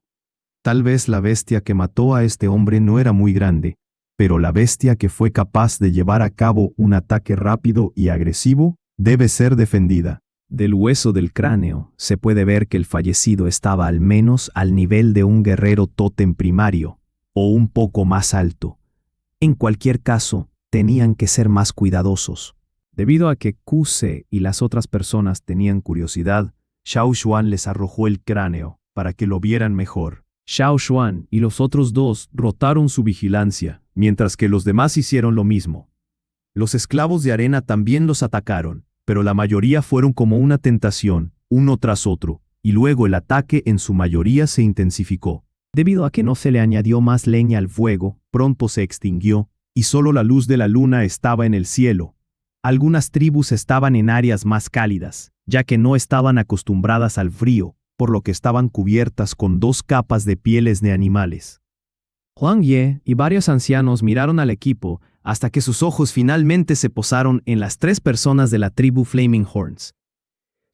S1: Tal vez la bestia que mató a este hombre no era muy grande, pero la bestia que fue capaz de llevar a cabo un ataque rápido y agresivo debe ser defendida. Del hueso del cráneo se puede ver que el fallecido estaba al menos al nivel de un guerrero tótem primario, o un poco más alto. En cualquier caso, tenían que ser más cuidadosos. Debido a que Kuse y las otras personas tenían curiosidad, Xiao Xuan les arrojó el cráneo para que lo vieran mejor. Xiao Xuan y los otros dos rotaron su vigilancia, mientras que los demás hicieron lo mismo. Los esclavos de arena también los atacaron, pero la mayoría fueron como una tentación, uno tras otro, y luego el ataque en su mayoría se intensificó. Debido a que no se le añadió más leña al fuego, pronto se extinguió, y solo la luz de la luna estaba en el cielo. Algunas tribus estaban en áreas más cálidas, ya que no estaban acostumbradas al frío, por lo que estaban cubiertas con 2 capas de pieles de animales. Huang Ye y varios ancianos miraron al equipo hasta que sus ojos finalmente se posaron en las 3 personas de la tribu Flaming Horns.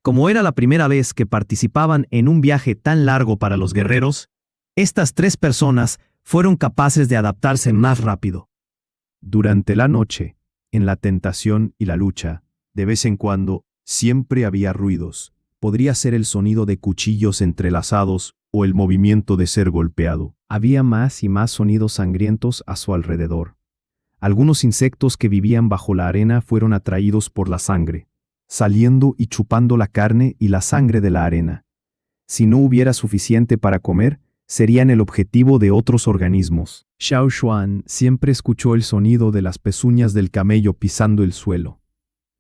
S1: Como era la primera vez que participaban en un viaje tan largo para los guerreros, estas 3 personas fueron capaces de adaptarse más rápido. Durante la noche, en la tentación y la lucha, de vez en cuando, siempre había ruidos. Podría ser el sonido de cuchillos entrelazados o el movimiento de ser golpeado. Había más y más sonidos sangrientos a su alrededor. Algunos insectos que vivían bajo la arena fueron atraídos por la sangre, saliendo y chupando la carne y la sangre de la arena. Si no hubiera suficiente para comer, serían el objetivo de otros organismos. Xiao Xuan siempre escuchó el sonido de las pezuñas del camello pisando el suelo.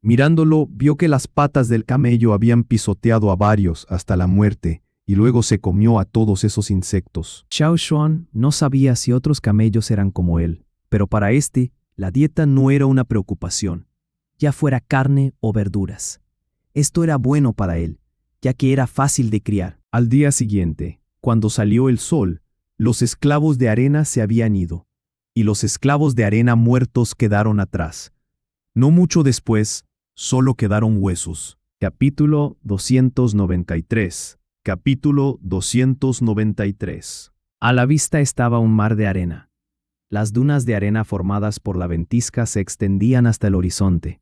S1: Mirándolo, vio que las patas del camello habían pisoteado a varios hasta la muerte, y luego se comió a todos esos insectos. Xiao Xuan no sabía si otros camellos eran como él, pero para este, la dieta no era una preocupación, ya fuera carne o verduras. Esto era bueno para él, ya que era fácil de criar. Al día siguiente, cuando salió el sol, los esclavos de arena se habían ido, y los esclavos de arena muertos quedaron atrás. No mucho después, solo quedaron huesos. Capítulo 293. Capítulo 293. A la vista estaba un mar de arena. Las dunas de arena formadas por la ventisca se extendían hasta el horizonte.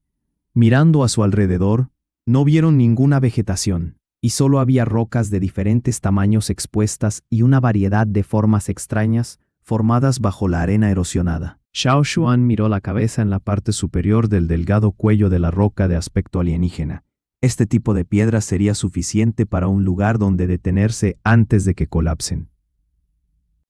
S1: Mirando a su alrededor, no vieron ninguna vegetación, y solo había rocas de diferentes tamaños expuestas y una variedad de formas extrañas formadas bajo la arena erosionada. Xiao Xuan miró la cabeza en la parte superior del delgado cuello de la roca de aspecto alienígena. Este tipo de piedra sería suficiente para un lugar donde detenerse antes de que colapsen.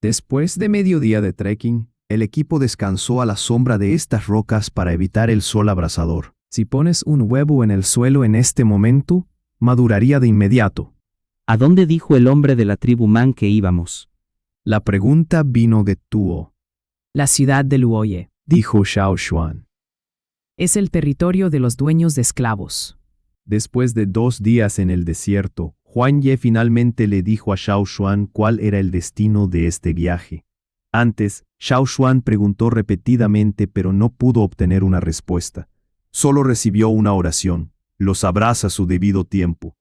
S1: Después de medio día de trekking, el equipo descansó a la sombra de estas rocas para evitar el sol abrasador. Si pones un huevo en el suelo en este momento, maduraría de inmediato.
S7: ¿A dónde dijo el hombre de la tribu Man que íbamos?
S1: La pregunta vino de Tuo.
S4: La ciudad de Luoye
S1: Dijo Xiao Xuan.
S4: es el territorio de los dueños de esclavos.
S1: Después de 2 días en el desierto, Huan Ye finalmente le dijo a Xiao Xuan cuál era el destino de este viaje. Antes, Xiao Xuan preguntó repetidamente pero no pudo obtener una respuesta. Solo recibió una oración: lo sabrás a su debido tiempo.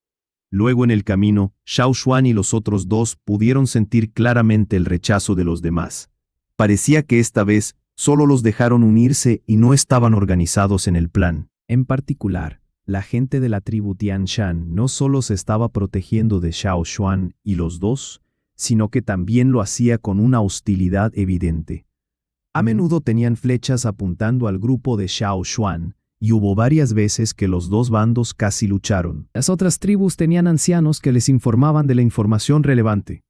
S1: Luego en el camino, Xiao Xuan y los otros dos pudieron sentir claramente el rechazo de los demás. Parecía que esta vez solo los dejaron unirse y no estaban organizados en el plan. En particular, la gente de la tribu Tian Shan no solo se estaba protegiendo de Xiao Xuan y los dos, sino que también lo hacía con una hostilidad evidente. A menudo tenían flechas apuntando al grupo de Xiao Xuan, y hubo varias veces que los dos bandos casi lucharon. Las otras tribus tenían ancianos que les informaban de la información relevante.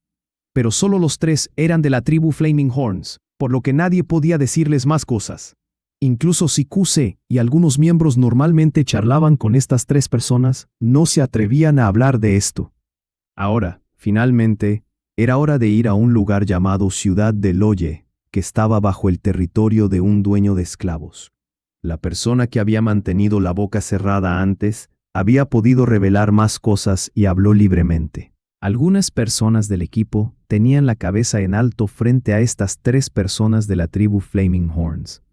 S1: Pero solo los 3 eran de la tribu Flaming Horns, por lo que nadie podía decirles más cosas. Incluso si Quse y algunos miembros normalmente charlaban con estas 3 personas, no se atrevían a hablar de esto. Ahora, finalmente, era hora de ir a un lugar llamado Ciudad de Luoye, que estaba bajo el territorio de un dueño de esclavos. La persona que había mantenido la boca cerrada antes había podido revelar más cosas y habló libremente. Algunas personas del equipo tenían la cabeza en alto frente a estas 3 personas de la tribu Flaming Horns,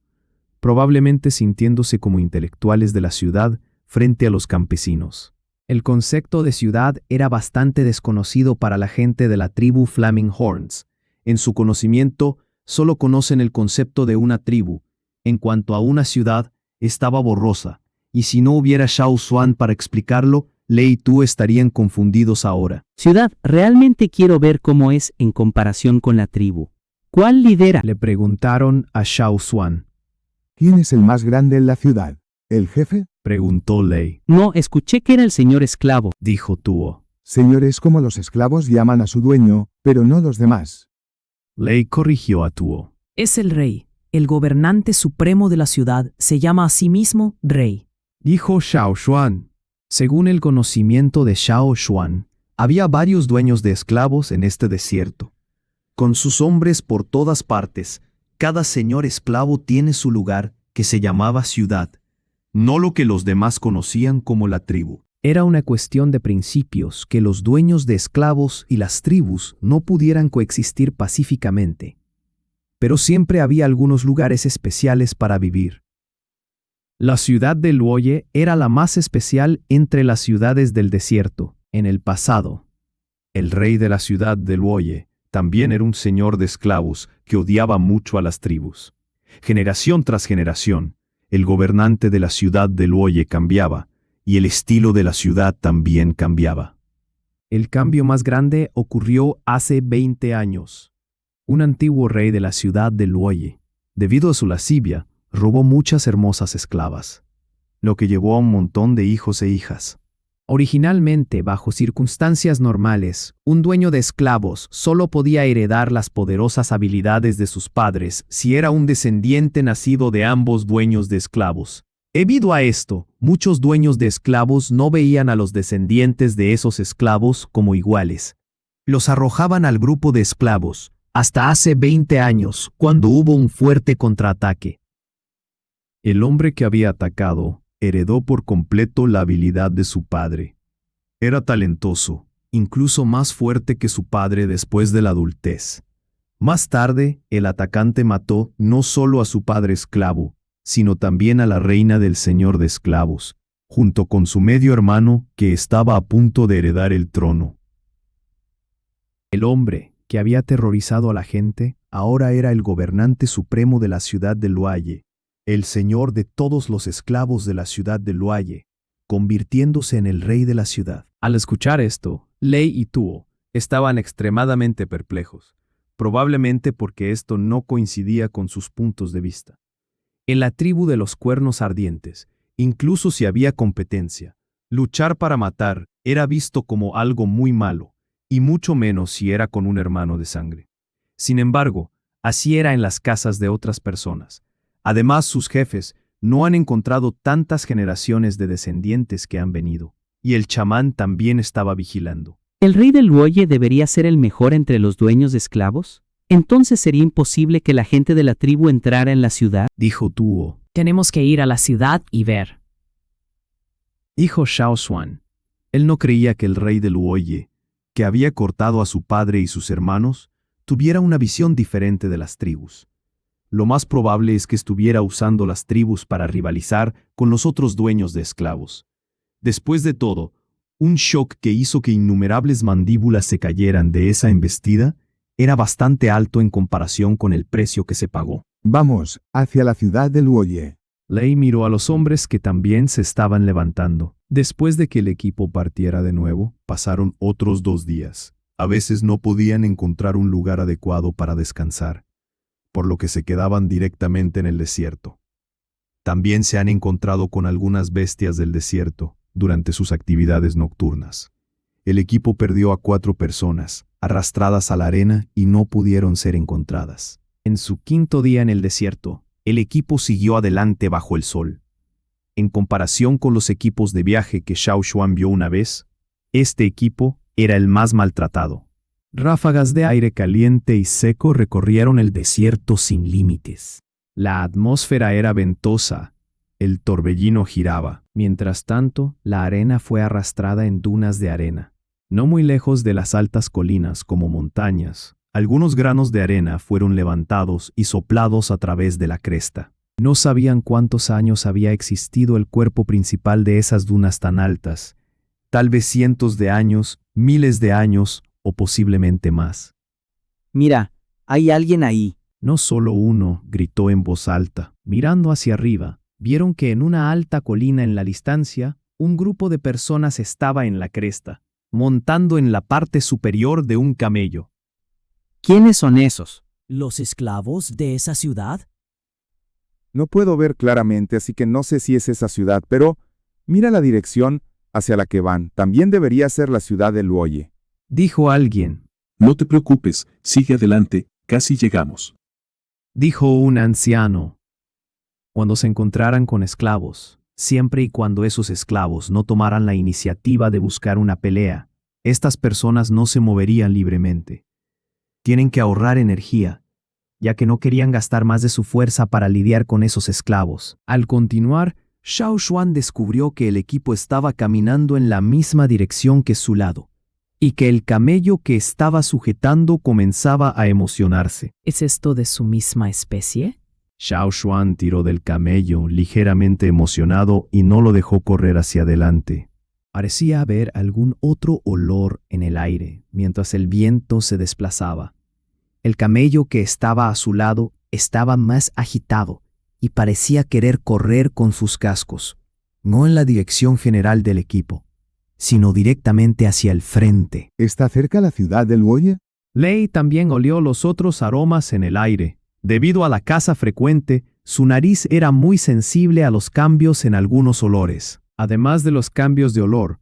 S1: probablemente sintiéndose como intelectuales de la ciudad frente a los campesinos. El concepto de ciudad era bastante desconocido para la gente de la tribu Flaming Horns. En su conocimiento, solo conocen el concepto de una tribu. En cuanto a una ciudad, estaba borrosa, y si no hubiera Xiao Xuan para explicarlo, Lei y tú estarían confundidos ahora.
S7: Ciudad, realmente quiero ver cómo es en comparación con la tribu. ¿Cuál lidera?
S1: Le preguntaron a Xiao Xuan.
S6: ¿Quién es el más grande en la ciudad? ¿El jefe?
S1: Preguntó Lei.
S7: No, escuché que era el señor esclavo.
S1: Dijo Tuo.
S6: Señores, como los esclavos llaman a su dueño, pero no los demás.
S1: Lei corrigió a Tuo.
S4: Es el rey. El gobernante supremo de la ciudad se llama a sí mismo rey.
S1: Dijo Xiao Xuan. Según el conocimiento de Xiao Xuan, había varios dueños de esclavos en este desierto. Con sus hombres por todas partes, cada señor esclavo tiene su lugar que se llamaba ciudad, no lo que los demás conocían como la tribu. Era una cuestión de principios que los dueños de esclavos y las tribus no pudieran coexistir pacíficamente. Pero siempre había algunos lugares especiales para vivir. La ciudad de Luoye era la más especial entre las ciudades del desierto. En el pasado, el rey de la ciudad de Luoye también era un señor de esclavos que odiaba mucho a las tribus. Generación tras generación, el gobernante de la ciudad de Luoye cambiaba, y el estilo de la ciudad también cambiaba. El cambio más grande ocurrió hace 20 años. Un antiguo rey de la ciudad de Luoye, debido a su lascivia, robó muchas hermosas esclavas, lo que llevó a un montón de hijos e hijas. Originalmente, bajo circunstancias normales, un dueño de esclavos solo podía heredar las poderosas habilidades de sus padres si era un descendiente nacido de ambos dueños de esclavos. Debido a esto, muchos dueños de esclavos no veían a los descendientes de esos esclavos como iguales. Los arrojaban al grupo de esclavos, hasta hace 20 años, cuando hubo un fuerte contraataque.
S2: El hombre que había atacado heredó por completo la habilidad de su padre. Era talentoso, incluso más fuerte que su padre después de la adultez. Más tarde, el atacante mató no solo a su padre esclavo, sino también a la reina del señor de esclavos, junto con su medio hermano que estaba a punto de heredar el trono.
S1: El hombre que había aterrorizado a la gente ahora era el gobernante supremo de la ciudad de Luaye, el señor de todos los esclavos de la ciudad de Luaye, convirtiéndose en el rey de la ciudad.
S2: Al escuchar esto, Lei y Tuo estaban extremadamente perplejos, probablemente porque esto no coincidía con sus puntos de vista. En la tribu de los cuernos ardientes, incluso si había competencia, luchar para matar era visto como algo muy malo, y mucho menos si era con un hermano de sangre. Sin embargo, así era en las casas de otras personas. Además, sus jefes no han encontrado tantas generaciones de descendientes que han venido, y el chamán también estaba vigilando.
S7: ¿El rey del Luoye debería ser el mejor entre los dueños de esclavos? Entonces sería imposible que la gente de la tribu entrara en la ciudad,
S1: Dijo Tuo.
S4: Tenemos que ir a la ciudad y ver.
S1: Dijo Xiao Xuan.
S2: Él no creía que el rey de Luoye, que había cortado a su padre y sus hermanos, tuviera una visión diferente de las tribus. Lo más probable es que estuviera usando las tribus para rivalizar con los otros dueños de esclavos. Después de todo, un shock que hizo que innumerables mandíbulas se cayeran de esa embestida era bastante alto en comparación con el precio que se pagó.
S6: Vamos, hacia la ciudad de Luoye.
S1: Lei miró a los hombres que también se estaban levantando.
S2: Después de que el equipo partiera de nuevo, pasaron otros 2 días. A veces no podían encontrar un lugar adecuado para descansar, por lo que se quedaban directamente en el desierto. También se han encontrado con algunas bestias del desierto durante sus actividades nocturnas. El equipo perdió a 4 personas, arrastradas a la arena y no pudieron ser encontradas.
S1: En su 5º día en el desierto, el equipo siguió adelante bajo el sol. En comparación con los equipos de viaje que Xiao Xuan vio una vez, este equipo era el más maltratado.
S2: Ráfagas de aire caliente y seco recorrieron el desierto sin límites.
S1: La atmósfera era ventosa,
S2: el torbellino giraba.
S1: Mientras tanto, la arena fue arrastrada en dunas de arena. No muy lejos de las altas colinas como montañas, algunos granos de arena fueron levantados y soplados a través de la cresta. No sabían cuántos años había existido el cuerpo principal de esas dunas tan altas. Tal vez cientos de años, miles de años o posiblemente más.
S7: Mira, hay alguien ahí.
S1: No solo uno, gritó en voz alta. Mirando hacia arriba, vieron que en una alta colina en la distancia, un grupo de personas estaba en la cresta, montando en la parte superior de un camello.
S7: ¿Quiénes son esos?
S8: ¿Los esclavos de esa ciudad?
S6: No puedo ver claramente, así que no sé si es esa ciudad, pero mira la dirección hacia la que van. También debería ser la ciudad de Luoye.
S1: Dijo alguien.
S11: No te preocupes, sigue adelante, casi llegamos.
S1: Dijo un anciano. Cuando se encontraran con esclavos, siempre y cuando esos esclavos no tomaran la iniciativa de buscar una pelea, estas personas no se moverían libremente. Tienen que ahorrar energía, ya que no querían gastar más de su fuerza para lidiar con esos esclavos. Al continuar, Xiao Xuan descubrió que el equipo estaba caminando en la misma dirección que su lado, y que el camello que estaba sujetando comenzaba a emocionarse.
S4: ¿Es esto de su misma especie?
S2: Xiao Xuan tiró del camello, ligeramente emocionado, y no lo dejó correr hacia adelante.
S1: Parecía haber algún otro olor en el aire mientras el viento se desplazaba. El camello que estaba a su lado estaba más agitado y parecía querer correr con sus cascos, no en la dirección general del equipo, sino directamente hacia el frente.
S6: ¿Está cerca la ciudad de Luoye?
S1: Lei también olió los otros aromas en el aire. Debido a la caza frecuente, su nariz era muy sensible a los cambios en algunos olores. Además de los cambios de olor,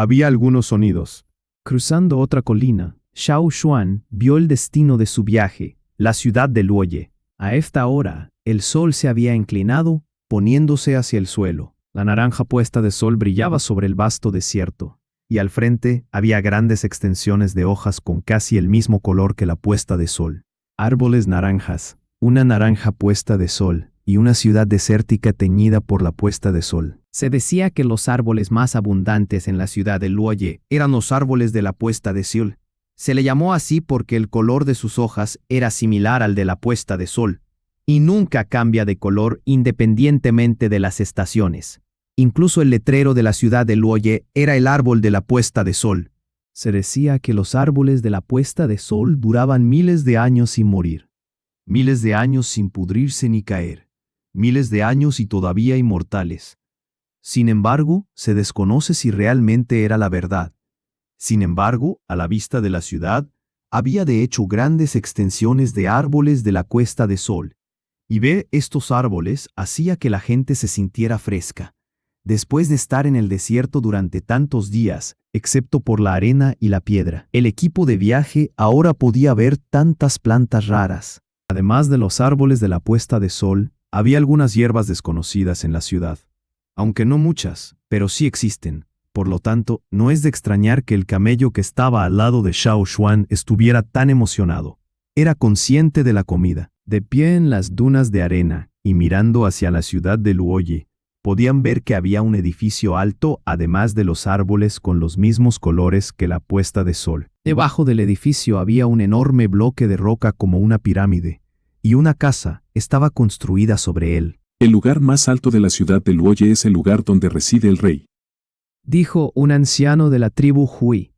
S1: Había algunos sonidos. Cruzando otra colina, Xiao Xuan vio el destino de su viaje, la ciudad de Luoye. A esta hora, el sol se había inclinado, poniéndose hacia el suelo. La naranja puesta de sol brillaba sobre el vasto desierto, y al frente había grandes extensiones de hojas con casi el mismo color que la puesta de sol. Árboles naranjas, una naranja puesta de sol, y una ciudad desértica teñida por la puesta de sol. Se decía que los árboles más abundantes en la ciudad de Luoye eran los árboles de la puesta de sol. Se le llamó así porque el color de sus hojas era similar al de la puesta de sol, y nunca cambia de color independientemente de las estaciones. Incluso el letrero de la ciudad de Luoye era el árbol de la puesta de sol. Se decía que los árboles de la puesta de sol duraban miles de años sin morir, miles de años sin pudrirse ni caer, miles de años y todavía inmortales. Sin embargo, se desconoce si realmente era la verdad. Sin embargo, a la vista de la ciudad, había de hecho grandes extensiones de árboles de la puesta de sol, y ver estos árboles hacía que la gente se sintiera fresca, después de estar en el desierto durante tantos días, excepto por la arena y la piedra. El equipo de viaje ahora podía ver tantas plantas raras. Además de los árboles de la puesta de sol, había algunas hierbas desconocidas en la ciudad. Aunque no muchas, pero sí existen. Por lo tanto, no es de extrañar que el camello que estaba al lado de Xiao Xuan estuviera tan emocionado. Era consciente de la comida. De pie en las dunas de arena y mirando hacia la ciudad de Luoye, podían ver que había un edificio alto además de los árboles con los mismos colores que la puesta de sol. Debajo del edificio había un enorme bloque de roca como una pirámide, y una casa estaba construida sobre él.
S11: El lugar más alto de la ciudad de Luoye es el lugar donde reside el rey,
S1: Dijo un anciano de la tribu Hui.